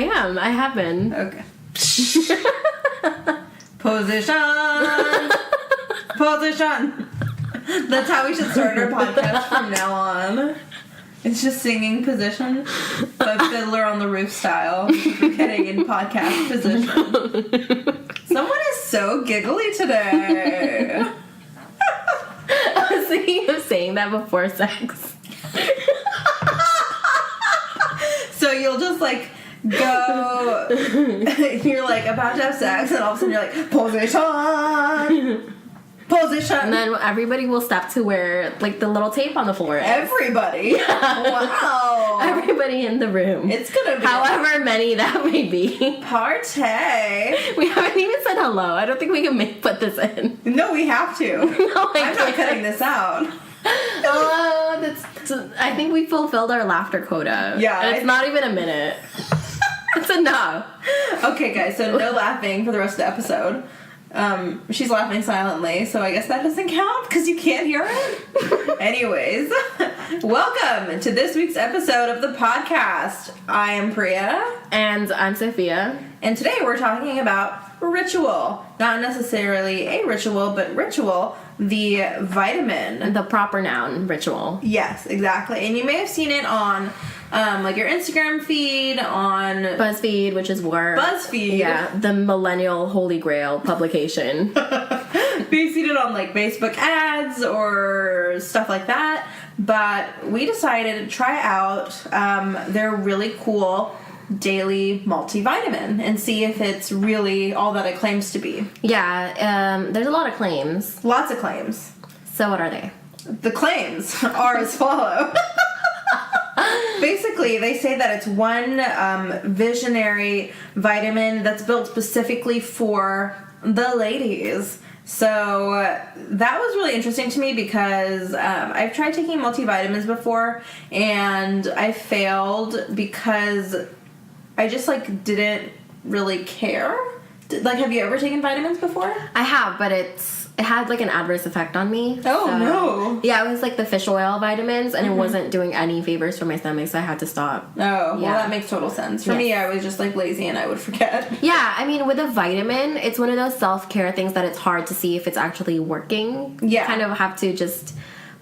am. I have been. Okay. Position. That's how we should start our podcast from now on. It's just singing position, but Fiddler on the Roof style. We're getting in podcast position. Someone is so giggly today. I was thinking of saying that before sex. So you'll just like go, you're like about to have sex, and all of a sudden you're like, position. And then everybody will stop to where, like, the little tape on the floor is. Everybody? Wow. Everybody in the room. It's gonna be however many that may be. Party. We haven't even said hello. I don't think we can put this in. No, we have to. No, I'm not cutting this out. I think we fulfilled our laughter quota. Yeah. And it's not even a minute. It's enough. Okay, guys, so no laughing for the rest of the episode. She's laughing silently, so I guess that doesn't count because you can't hear it. Anyways, welcome to this week's episode of the podcast. I am Priya. And I'm Sofia. And today we're talking about ritual. Not necessarily a ritual, but ritual, the vitamin. The proper noun, ritual. Yes, exactly. And you may have seen it on like your Instagram feed, on BuzzFeed, which is where BuzzFeed, the millennial holy grail publication. We've seen it on like Facebook ads or stuff like that, but we decided to try out their really cool daily multivitamin and see if it's really all that it claims to be. Yeah, there's a lot of claims. Lots of claims. So what are they? The claims are as follow. Basically, they say that it's one visionary vitamin that's built specifically for the ladies. So that was really interesting to me because I've tried taking multivitamins before and I failed because I just like didn't really care. Like, have you ever taken vitamins before? I have, but it had like an adverse effect on me. Oh, so, no. Yeah, it was like the fish oil vitamins, and it wasn't doing any favors for my stomach, so I had to stop. Oh, well, that makes total sense. For me, I was just like lazy and I would forget. Yeah, I mean, with a vitamin, it's one of those self-care things that it's hard to see if it's actually working. Yeah. You kind of have to just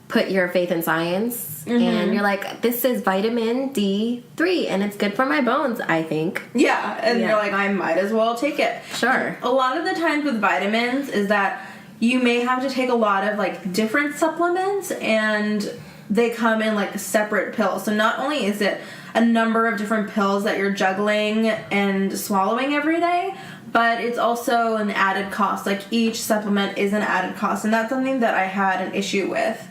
put your faith in science. And you're like, this is vitamin D3, and it's good for my bones, I think. Yeah, and you're like, I might as well take it. Sure. A lot of the times with vitamins is that you may have to take a lot of like different supplements, and they come in like separate pills. So not only is it a number of different pills that you're juggling and swallowing every day, but it's also an added cost. Like each supplement is an added cost, and that's something that I had an issue with.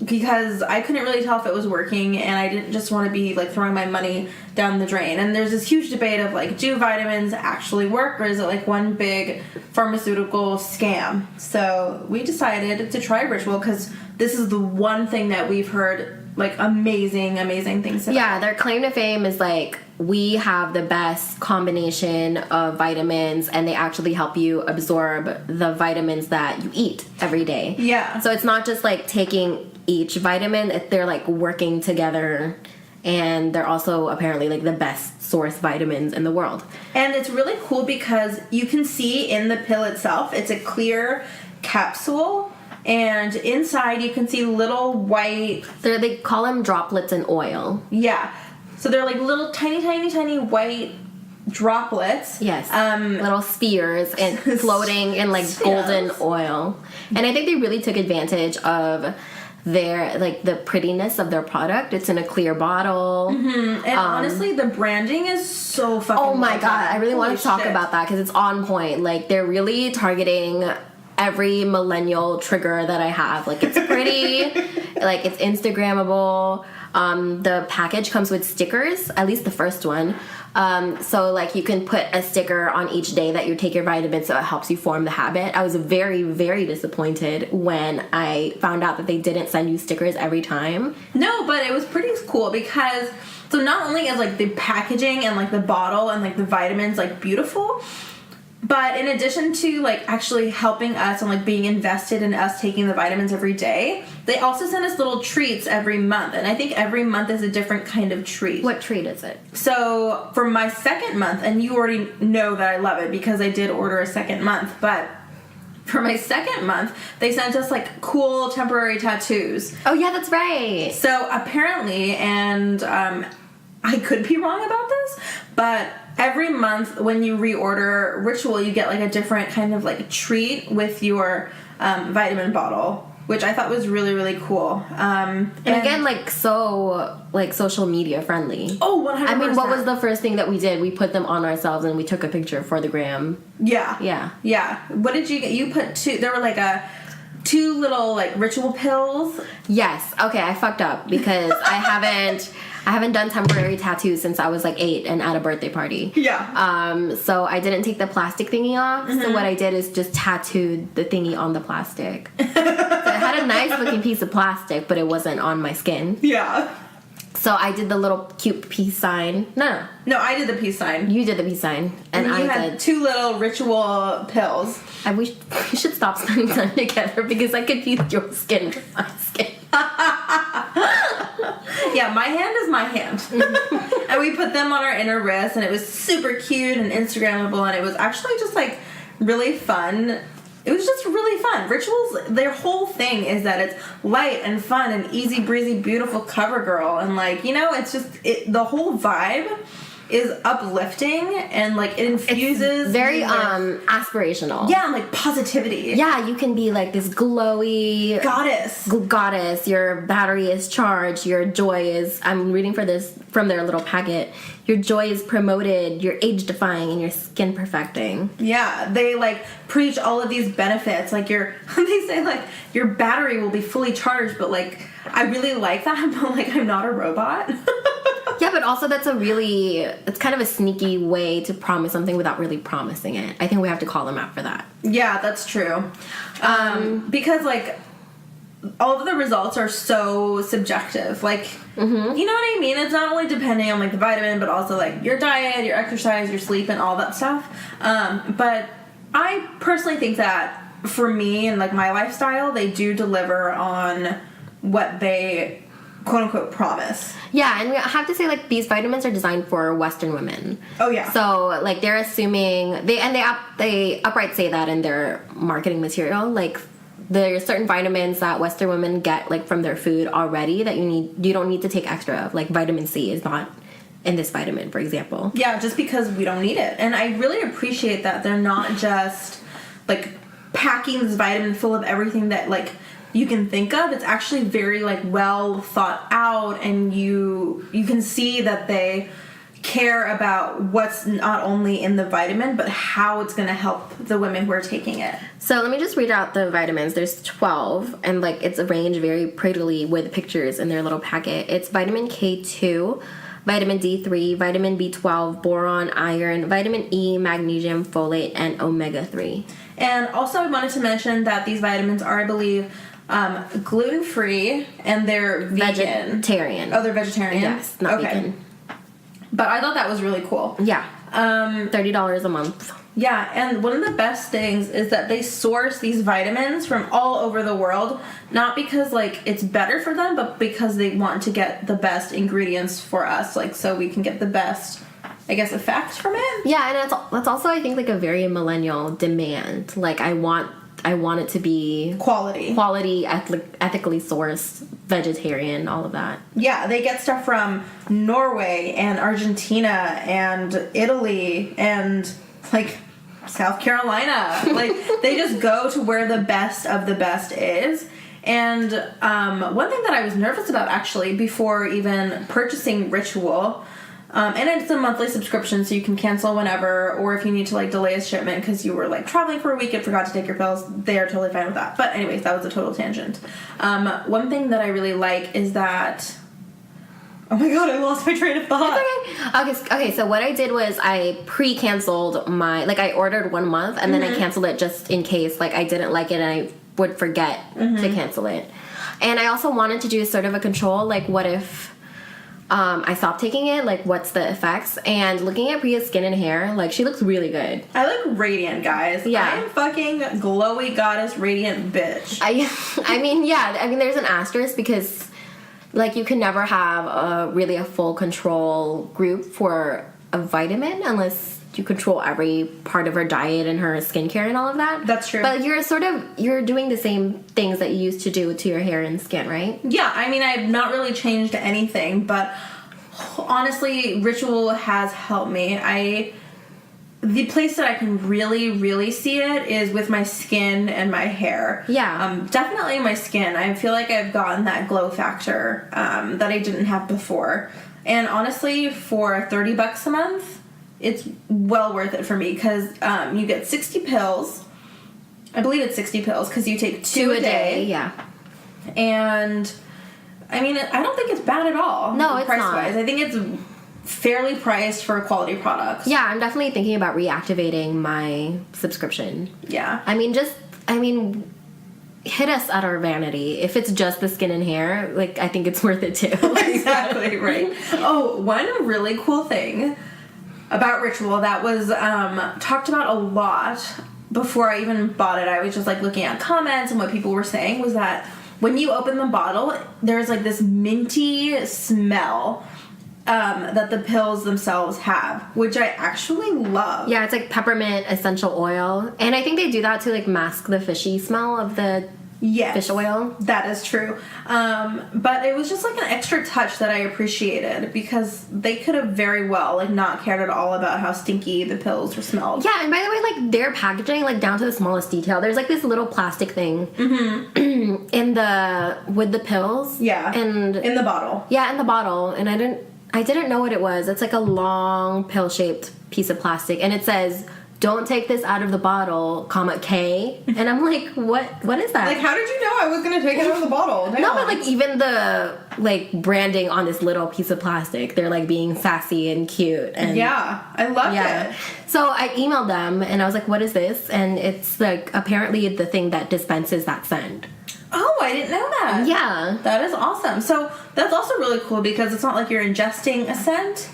Because I couldn't really tell if it was working, and I didn't just want to be like throwing my money down the drain. And there's this huge debate of like, do vitamins actually work, or is it like one big pharmaceutical scam? So we decided to try Ritual because this is the one thing that we've heard like amazing things about. Yeah, their claim to fame is like, we have the best combination of vitamins, and they actually help you absorb the vitamins that you eat every day. Yeah. So it's not just like taking each vitamin, they're like working together, and they're also apparently like the best source vitamins in the world. And it's really cool because you can see in the pill itself, it's a clear capsule, and inside you can see little white... They call them droplets in oil. Yeah. So they're like little tiny white droplets. Yes. Little spheres and floating in like golden oil. And I think they really took advantage of their like the prettiness of their product. It's in a clear bottle. And honestly, the branding is so fucking oh my god, I really want to talk about that because it's on point. Like, they're really targeting every millennial trigger that I have. Like, it's pretty, like it's Instagrammable. The package comes with stickers, at least the first one. So like you can put a sticker on each day that you take your vitamins, so it helps you form the habit. I was very, very disappointed when I found out that they didn't send you stickers every time. No, but it was pretty cool because so not only is like the packaging and like the bottle and like the vitamins like beautiful, But in addition to, like, actually helping us and, like, being invested in us taking the vitamins every day, they also send us little treats every month. And I think every month is a different kind of treat. What treat is it? So, for my second month, and you already know that I love it because I did order a second month, but for my second month, they sent us, like, cool temporary tattoos. Oh, yeah, that's right. So, apparently, and I could be wrong about this, but every month when you reorder Ritual, you get, like, a different kind of, like, treat with your vitamin bottle, which I thought was really, really cool. And again, like, so, like, social media friendly. Oh, 100%. I mean, what was the first thing that we did? We put them on ourselves and we took a picture for the gram. Yeah. Yeah. Yeah. What did you get? You put there were, like, two little, like, Ritual pills. Yes. Okay, I fucked up because I haven't done temporary tattoos since I was like 8 and at a birthday party. Yeah. So I didn't take the plastic thingy off. So what I did is just tattooed the thingy on the plastic. So it had a nice looking piece of plastic, but it wasn't on my skin. Yeah. So I did the little cute peace sign. No, I did the peace sign. you did the peace sign, and I had two little Ritual pills. We should stop spending time together because I confused your skin with my skin. Yeah, my hand is my hand. And we put them on our inner wrist, and it was super cute and Instagrammable, and it was actually just, like, really fun. It was just really fun. Rituals, their whole thing is that it's light and fun and easy breezy, beautiful cover girl, and, like, you know, it's just the whole vibe is uplifting, and, like, it infuses it's very aspirational. Yeah, and, like, positivity. Yeah, you can be like this glowy goddess. Your battery is charged. Your joy is, I'm reading from their little packet, your joy is promoted, you're age defying, and your skin perfecting. Yeah, they, like, preach all of these benefits, like, they say, like, your battery will be fully charged, but, like, I really like that, but, like, I'm not a robot. Yeah, but also it's kind of a sneaky way to promise something without really promising it. I think we have to call them out for that. Yeah, that's true. Because, like, all of the results are so subjective. Like, you know what I mean? It's not only depending on, like, the vitamin, but also, like, your diet, your exercise, your sleep, and all that stuff. But I personally think that for me and, like, my lifestyle, they do deliver on what they quote-unquote promise. Yeah, and we have to say, like, these vitamins are designed for Western women. Oh, yeah. So, like, they're assuming... They outright say that in their marketing material. Like, there's certain vitamins that Western women get, like, from their food already that you don't need to take extra of. Like, vitamin C is not in this vitamin, for example. Yeah, just because we don't need it. And I really appreciate that they're not just, like, packing this vitamin full of everything that, like, you can think of. It's actually very, like, well thought out, and you can see that they care about what's not only in the vitamin but how it's going to help the women who are taking it. So let me just read out the vitamins. There's 12, and, like, it's arranged very prettily with pictures in their little packet. It's vitamin K2, vitamin D3, vitamin B12, boron, iron, vitamin E, magnesium, folate, and omega-3. And also I wanted to mention that these vitamins are, I believe, gluten-free, and they're vegan. Vegetarian. Oh, they're vegetarian? Yes, not vegan. But I thought that was really cool. Yeah. $30 a month. Yeah, and one of the best things is that they source these vitamins from all over the world, not because, like, it's better for them, but because they want to get the best ingredients for us, like, so we can get the best, I guess, effect from it. Yeah, and that's also, I think, like, a very millennial demand. Like, I want it to be quality, ethically sourced, vegetarian, all of that. Yeah, they get stuff from Norway and Argentina and Italy and, like, South Carolina. Like, they just go to where the best of the best is. And one thing that I was nervous about, actually, before even purchasing Ritual, and it's a monthly subscription, so you can cancel whenever, or if you need to, like, delay a shipment because you were, like, traveling for a week and forgot to take your pills, they are totally fine with that. But anyways, that was a total tangent. One thing that I really like is that... Oh my god, I lost my train of thought. It's okay, so what I did was I pre-canceled my... Like, I ordered 1 month, and then I canceled it just in case, like, I didn't like it and I would forget to cancel it. And I also wanted to do sort of a control, like, what if... I stopped taking it, like, what's the effects? And looking at Priya's skin and hair, like, she looks really good. I look radiant, guys. Yeah. I'm fucking glowy goddess radiant bitch. I mean, there's an asterisk because, like, you can never have a full control group for a vitamin unless you control every part of her diet and her skincare and all of that. That's true. But you're doing the same things that you used to do to your hair and skin, right? Yeah, I mean, I've not really changed anything, but honestly, Ritual has helped me. The place that I can really, really see it is with my skin and my hair. Yeah. Definitely my skin. I feel like I've gotten that glow factor that I didn't have before. And honestly, for $30 a month, it's well worth it for me because you get 60 pills. I believe it's 60 pills because you take 2 a day. Yeah. And I mean, I don't think it's bad at all. No, it's not. Price-wise. I think it's fairly priced for quality products. Yeah, I'm definitely thinking about reactivating my subscription. Yeah. I mean, hit us at our vanity. If it's just the skin and hair, like, I think it's worth it too. Exactly, right. Oh, one really cool thing about Ritual that was talked about a lot before I even bought it. I was just, like, looking at comments and what people were saying was that when you open the bottle, there's, like, this minty smell that the pills themselves have, which I actually love. Yeah, it's like peppermint essential oil. And I think they do that to, like, mask the fishy smell of the fish oil. That is true. But it was just, like, an extra touch that I appreciated because they could have very well, like, not cared at all about how stinky the pills were smelled. Yeah, and by the way, like, their packaging, like, down to the smallest detail. There's, like, this little plastic thing with the pills. Yeah. And in the bottle. Yeah, in the bottle. And I didn't know what it was. It's like a long pill-shaped piece of plastic, and it says, "Don't take this out of the bottle, K." And I'm like, what is that? Like, how did you know I was gonna take it out of the bottle? Damn. No, but, like, even the, like, branding on this little piece of plastic, they're, like, being sassy and cute. And yeah, I loved it. So I emailed them, and I was like, what is this? And it's, like, apparently the thing that dispenses that scent. Oh, I didn't know that. Yeah. That is awesome. So that's also really cool because it's not like you're ingesting a scent,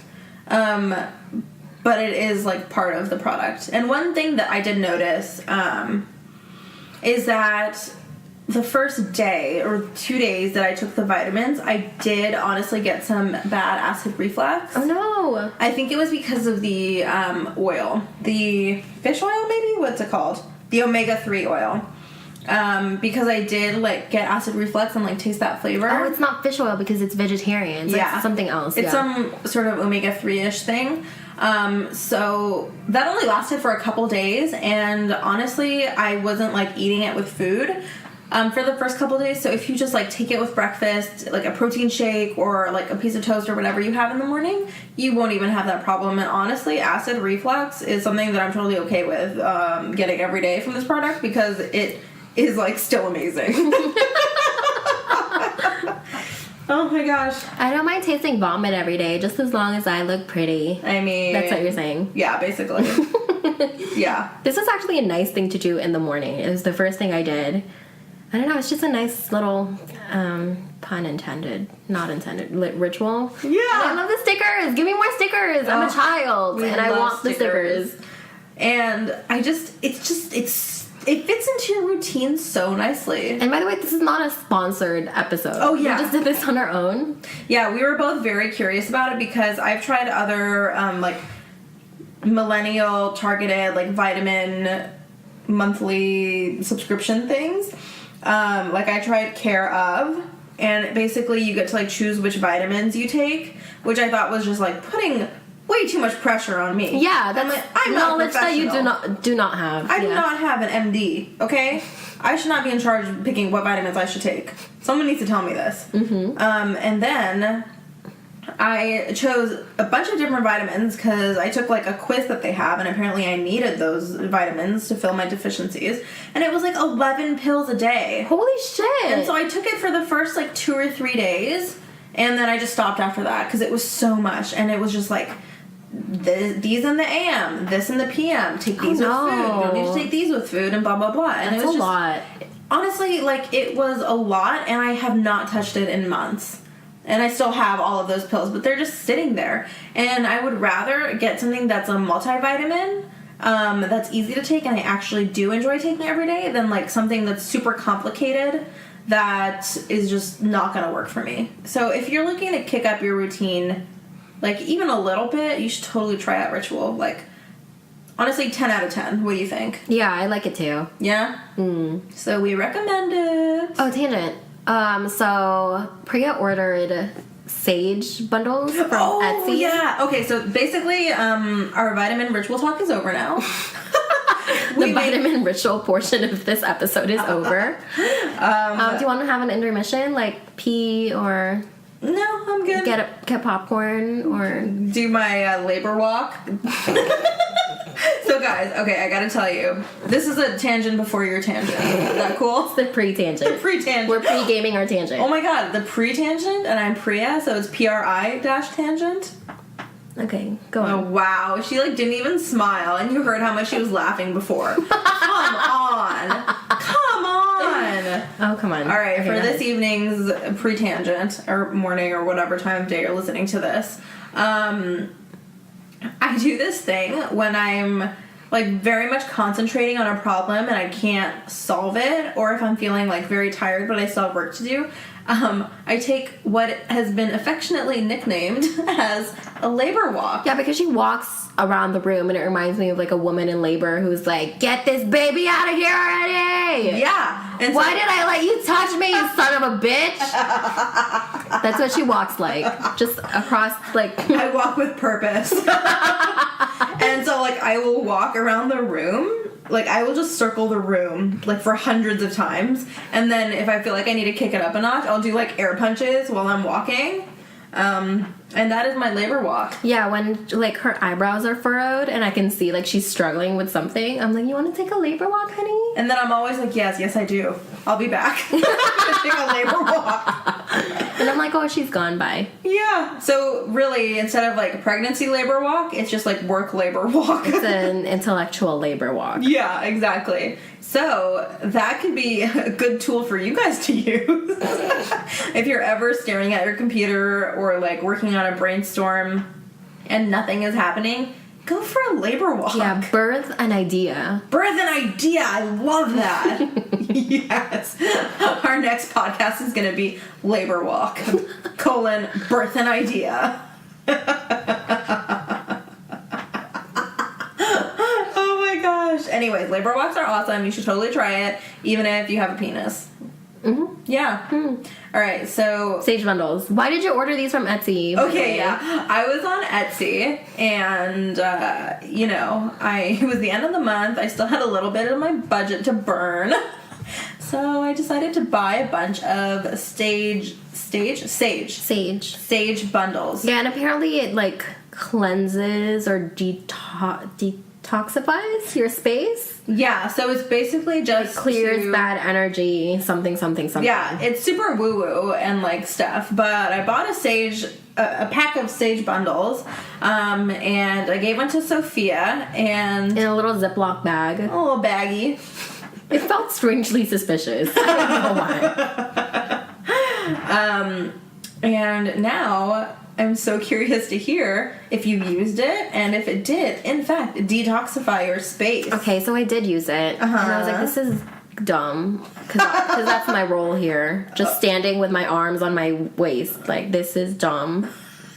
but it is, like, part of the product. And one thing that I did notice is that the first day or 2 days that I took the vitamins, I did honestly get some bad acid reflux. Oh, no. I think it was because of the oil. The fish oil, maybe? What's it called? The omega-3 oil. Because I did, like, get acid reflux and, like, taste that flavor. Oh, it's not fish oil because it's vegetarian. So it's something else. It's some sort of omega-3-ish thing. So that only lasted for a couple days, and honestly, I wasn't, like, eating it with food for the first couple days. So if you just, like, take it with breakfast, like a protein shake or, like, a piece of toast or whatever you have in the morning, you won't even have that problem. And honestly, acid reflux is something that I'm totally okay with getting every day from this product because it is, like, still amazing. Oh my gosh. I don't mind tasting vomit every day, just as long as I look pretty. I mean, that's what you're saying. Yeah, basically. Yeah. This was actually a nice thing to do in the morning. It was the first thing I did. I don't know, it's just a nice little, pun intended, not intended, ritual. Yeah. And I love the stickers. Give me more stickers. I'm a child, and I want stickers. the stickers. And it fits into your routine so nicely. And by the way, this is not a sponsored episode. Oh, yeah. We just did this on our own. Yeah, we were both very curious about it because I've tried other, like, millennial targeted, like, vitamin monthly subscription things. Like, I tried Care Of, and basically you get to, like, choose which vitamins you take, which I thought was just, like, putting way too much pressure on me. Yeah, that's I'm not knowledge that you do not have. I do not have an MD, okay? I should not be in charge of picking what vitamins I should take. Someone needs to tell me this. Mm-hmm. And then I chose a bunch of different vitamins because I took, like, a quiz that they have, and apparently I needed those vitamins to fill my deficiencies. And it was, like, 11 pills a day. Holy shit! And so I took it for the first, like, 2 or 3 days, and then I just stopped after that because it was so much, and it was just, like, these in the AM, this in the PM, take these with food, you don't need to take these with food, and blah, blah, blah. And That's it was a just, lot. Honestly, like, it was a lot, and I have not touched it in months. And I still have all of those pills, but they're just sitting there. And I would rather get something that's a multivitamin, that's easy to take and I actually do enjoy taking every day, than like something that's super complicated that is just not gonna work for me. So if you're looking to kick up your routine, like even a little bit, you should totally try out Ritual. Like, honestly, 10 out of 10. What do you think? Yeah, I like it too. Yeah? So we recommend it. Oh, tangent. So Priya ordered sage bundles from Etsy. Oh, yeah. Okay, so basically, our vitamin ritual talk is over now. The vitamin ritual portion of this episode is over. Do you want to have an intermission, like pee or... No, I'm good. Get popcorn or... Do my labor walk. So guys, okay, I gotta tell you, this is a tangent before your tangent. Is that cool? It's the pre-tangent. The pre-tangent. We're pre-gaming our tangent. Oh my god, the pre-tangent, and I'm Priya, so it's PRI-tangent. Okay, go on. Oh wow, she like didn't even smile, and you heard how much she was laughing before. Come on. Come on. Oh, come on. All right, okay, for this evening's pre-tangent, or morning, or whatever time of day you're listening to this, I do this thing when I'm like very much concentrating on a problem and I can't solve it, or if I'm feeling like very tired but I still have work to do, I take what has been affectionately nicknamed as a labor walk. Yeah, because she walks around the room and it reminds me of like a woman in labor who's like, get this baby out of here already! Yeah. And why did I let you touch me, you son of a bitch? That's what she walks like. Just across, like... I walk with purpose. And so, like, I will walk around the room. Like, I will just circle the room, like, for hundreds of times. And then if I feel like I need to kick it up a notch, I'll do, like, air punches while I'm walking. And that is my labor walk. Yeah, when, like, her eyebrows are furrowed and I can see, like, she's struggling with something, I'm like, you want to take a labor walk, honey? And then I'm always like, yes, I do. I'll be back. I'm gonna take a labor walk. And I'm like, oh, she's gone by. Yeah. So, really, instead of, like, pregnancy labor walk, it's just, like, work labor walk. It's an intellectual labor walk. Yeah, exactly. So, that could be a good tool for you guys to use. If you're ever staring at your computer or, like, working on a brainstorm and nothing is happening, go for a labor walk. Yeah, birth an idea. Birth an idea. I love that. Yes. Our next podcast is going to be labor walk, birth an idea. Oh my gosh. Anyways, labor walks are awesome. You should totally try it, even if you have a penis. Mm-hmm. Yeah. Mm. All right, so... Sage bundles. Why did you order these from Etsy? Okay, yeah. I was on Etsy, and, it was the end of the month. I still had a little bit of my budget to burn. So I decided to buy a bunch of sage bundles. Yeah, and apparently it, like, cleanses or detoxifies your space. Yeah, so it's basically just... It clears bad energy, something. Yeah, it's super woo-woo and, like, stuff. But I bought a pack of sage bundles, and I gave one to Sophia, and... In a little Ziploc bag. A little baggie. It felt strangely suspicious. I don't know why. And now I'm so curious to hear if you used it and if it did, in fact, detoxify your space. Okay, so I did use it. And I was like, this is dumb. Because that's my role here. Just standing with my arms on my waist. Like, this is dumb.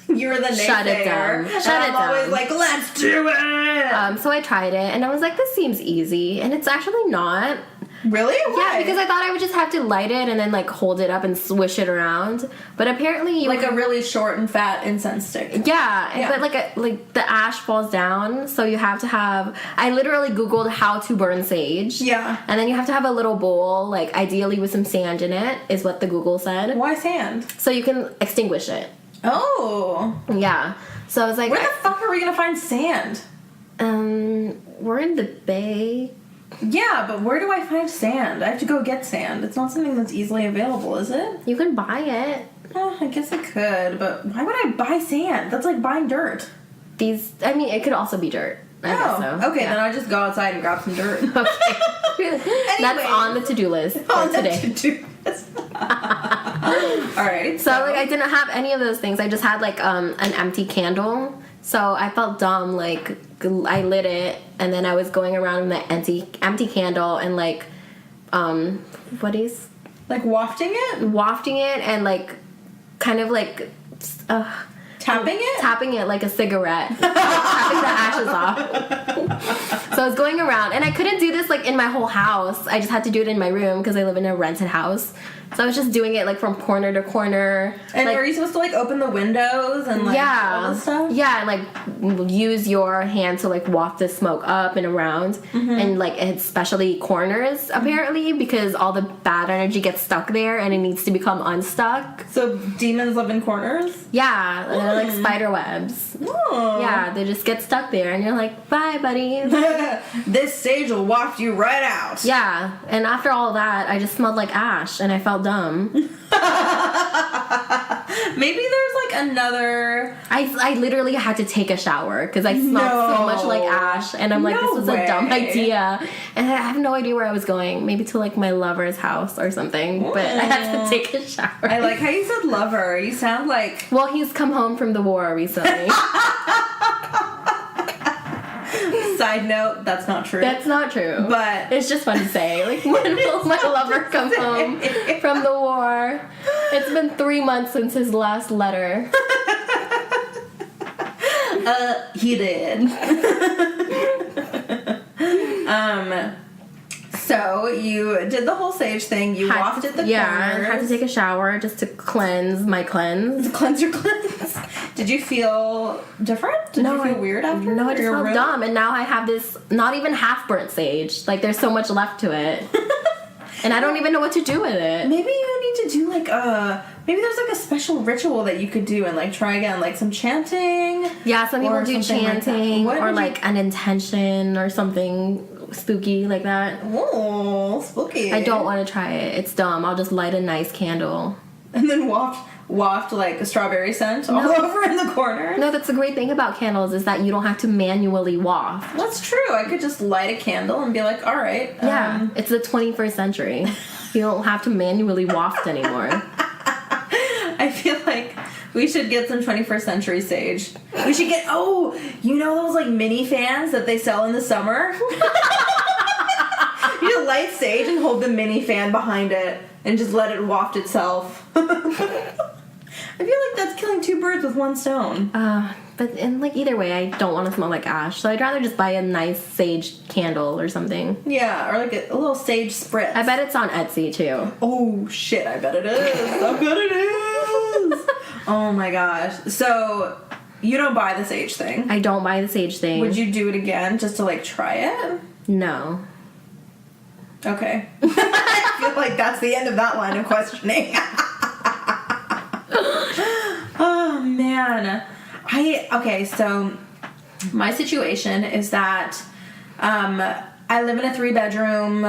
You're the naysayer. Shut it down. I'm always like, let's do it! So I tried it, and I was like, this seems easy. And it's actually not. Really? Why? Yeah, because I thought I would just have to light it and then, like, hold it up and swish it around. But apparently a really short and fat incense stick. Yeah. But, like the ash falls down, so you have to have... I literally Googled how to burn sage. Yeah. And then you have to have a little bowl, like, ideally with some sand in it, is what the Google said. Why sand? So you can extinguish it. Oh. Yeah. So I was like... Where the fuck are we gonna find sand? We're in the bay. Yeah, but where do I find sand? I have to go get sand. It's not something that's easily available, is it? You can buy it. I guess I could, but why would I buy sand? That's like buying dirt. It could also be dirt. I guess so. Okay, yeah. then I'll just go outside and grab some dirt. Okay. That's on the to-do list for today. The to-do list. Alright. So like I didn't have any of those things. I just had like an empty candle. So I felt dumb. Like I lit it, and then I was going around with the empty candle and like what is like wafting it and like kind of like tapping it like a cigarette, tapping the ashes off. So I was going around, and I couldn't do this like in my whole house. I just had to do it in my room because I live in a rented house. So I was just doing it like from corner to corner. And like, are you supposed to like open the windows and like all this stuff? Yeah, and like use your hand to like waft the smoke up and around. And like especially corners apparently, because all the bad energy gets stuck there and it needs to become unstuck. So demons live in corners? Yeah, and they're like spider webs. Oh. Yeah, they just get stuck there and you're like, bye buddy. This sage will waft you right out. Yeah, and after all that I just smelled like ash and I felt dumb. Maybe there's like another. I literally had to take a shower because I smelled so much like ash, and I'm like, this was a dumb idea, and I have no idea where I was going. Maybe to like my lover's house or something, but I had to take a shower. I like how you said lover. You sound like. Well, he's come home from the war recently. Side note, that's not true. That's not true. But it's just fun to say. Like, when will my lover come home from the war? It's been 3 months since his last letter. He did. So you did the whole sage thing. You wafted the corners. Yeah, I had to take a shower just to cleanse my cleanse. To cleanse your cleanse. Did you feel different? Did you feel weird after? No, I just felt dumb, and now I have this not even half burnt sage. Like there's so much left to it, and I don't even know what to do with it. Maybe you need to do like maybe there's like a special ritual that you could do and like try again, like some chanting. Yeah, some people do chanting like or like an intention or something spooky like that. Oh, spooky! I don't want to try it. It's dumb. I'll just light a nice candle and then waft like a strawberry scent all over in the corner. No, that's the great thing about candles is that you don't have to manually waft. That's true. I could just light a candle and be like, all right. Yeah, it's the 21st century. You don't have to manually waft anymore. I feel like we should get some 21st century sage. We should get, you know those like mini fans that they sell in the summer? You light sage and hold the mini fan behind it and just let it waft itself. I feel like that's killing two birds with one stone. But in like either way, I don't want to smell like ash, so I'd rather just buy a nice sage candle or something. Yeah, or like a little sage spritz. I bet it's on Etsy too. Oh shit, I bet it is. I bet it is. Oh my gosh. So you don't buy the sage thing? I don't buy the sage thing. Would you do it again just to like try it? No. Okay. I feel like that's the end of that line of questioning. Oh man. So my situation is that I live in a 3-bedroom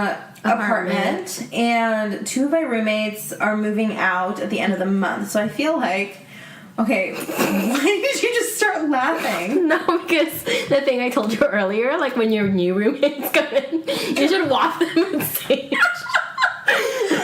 apartment and 2 of my roommates are moving out at the end of the month. So I feel like, okay, why did you just start laughing? No, because the thing I told you earlier, like when your new roommates come in, you should waft them with sage.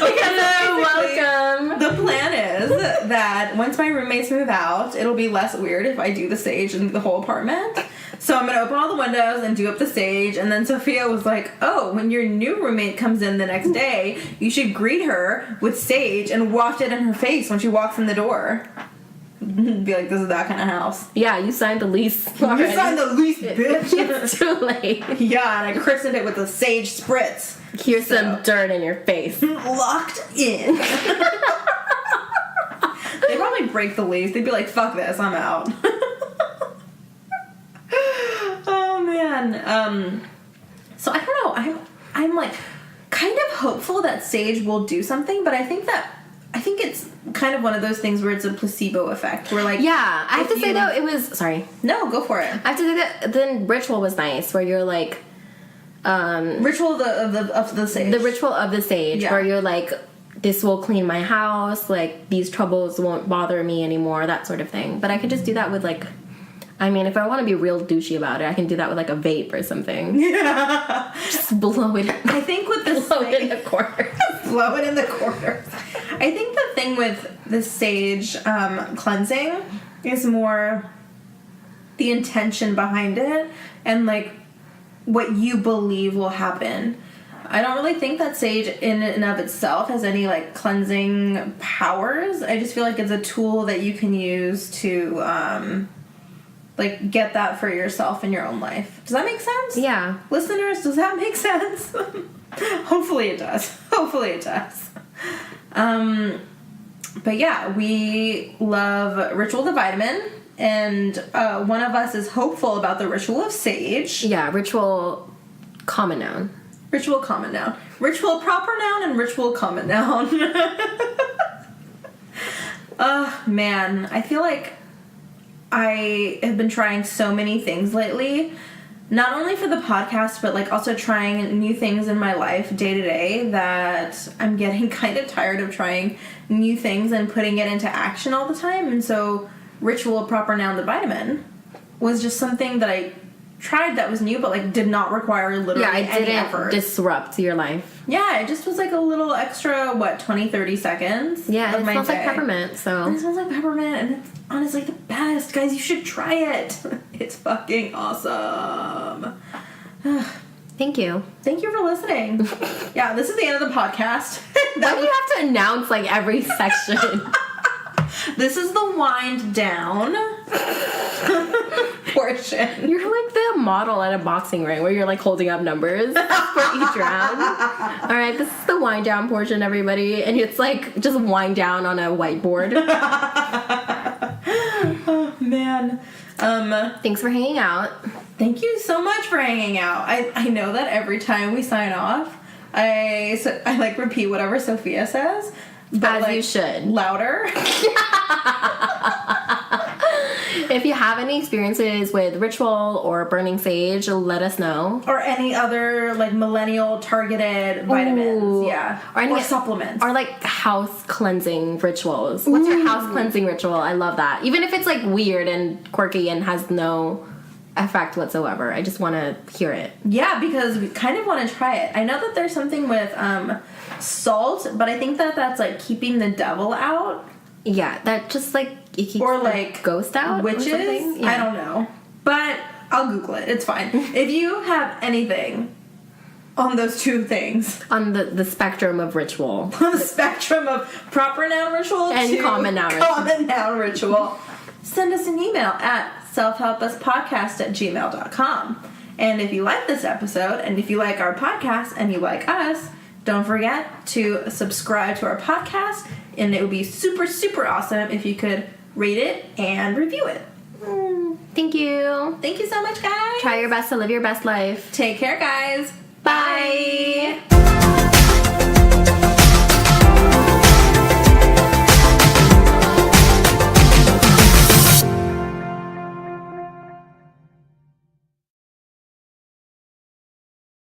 Welcome. The plan is that once my roommates move out, it'll be less weird if I do the sage in the whole apartment. So I'm gonna open all the windows and do up the sage, and then Sophia was like, oh, when your new roommate comes in the next day, you should greet her with sage and waft it in her face when she walks in the door. Be like, this is that kind of house. Yeah, you signed the lease already. You signed the lease, bitch. It's too late. Yeah, and I christened it with a sage spritz. Here's some dirt in your face. Locked in. They'd probably break the lease. They'd be like, fuck this, I'm out. Oh, man. So I don't know. I'm like kind of hopeful that sage will do something, but I think it's kind of one of those things where it's a placebo effect. Where like, yeah, I have to say though, it was sorry. No, go for it. I have to say that the ritual was nice, where you're like, ritual of the sage. The ritual of the sage, where you're like, this will clean my house, like these troubles won't bother me anymore, that sort of thing. But I could just do that with like, I mean, if I want to be real douchey about it, I can do that with like a vape or something. Yeah. Just blow it. I think with this blow it in the corners. Blow it in the corners. I think the thing with the sage cleansing is more the intention behind it and like what you believe will happen. I don't really think that sage in and of itself has any like cleansing powers. I just feel like it's a tool that you can use to like get that for yourself in your own life. Does that make sense? Yeah. Listeners, does that make sense? Hopefully it does. Hopefully it does. But yeah, we love Ritual the Vitamin, and one of us is hopeful about the Ritual of Sage. Yeah, ritual common noun. Ritual common noun. Ritual proper noun and ritual common noun. Oh, man. I feel like I have been trying so many things lately. Not only for the podcast, but like also trying new things in my life day to day that I'm getting kind of tired of trying new things and putting it into action all the time. And so Ritual proper noun the vitamin was just something that I tried that was new, but like did not require literally any effort. Disrupt your life. Yeah, it just was like a little extra, 20-30 seconds. Yeah, it smells like peppermint, so. And it smells like peppermint, and it's honestly the best. Guys, you should try it. It's fucking awesome. Thank you. Thank you for listening. Yeah, this is the end of the podcast. Why do you have to announce like every section? This is the wind down portion. You're like the model at a boxing ring where you're like holding up numbers for each round. All right, this is the wind down portion, everybody, and it's like just wind down on a whiteboard. Oh man. Thanks for hanging out. Thank you so much for hanging out. I know that every time we sign off, I like repeat whatever Sophia says. But as like, you should. Louder. If you have any experiences with ritual or burning sage, let us know. Or any other like millennial targeted vitamins. Ooh. Yeah. Or supplements. Or like house cleansing rituals. What's your house cleansing ritual? I love that. Even if it's like weird and quirky and has no effect whatsoever. I just want to hear it. Yeah, because we kind of want to try it. I know that there's something with salt, but I think that that's like keeping the devil out. Yeah, that just like it keeps or the like ghost out. Witches. Yeah. I don't know, but I'll Google it. It's fine. If you have anything on those two things, on the spectrum of ritual, on the spectrum of proper noun ritual and to common noun ritual, send us an email at selfhelpuspodcast@gmail.com. And if you like this episode, and if you like our podcast, and you like us, don't forget to subscribe to our podcast, and it would be super, super awesome if you could rate it and review it. Thank you. Thank you so much, guys. Try your best to live your best life. Take care, guys. Bye.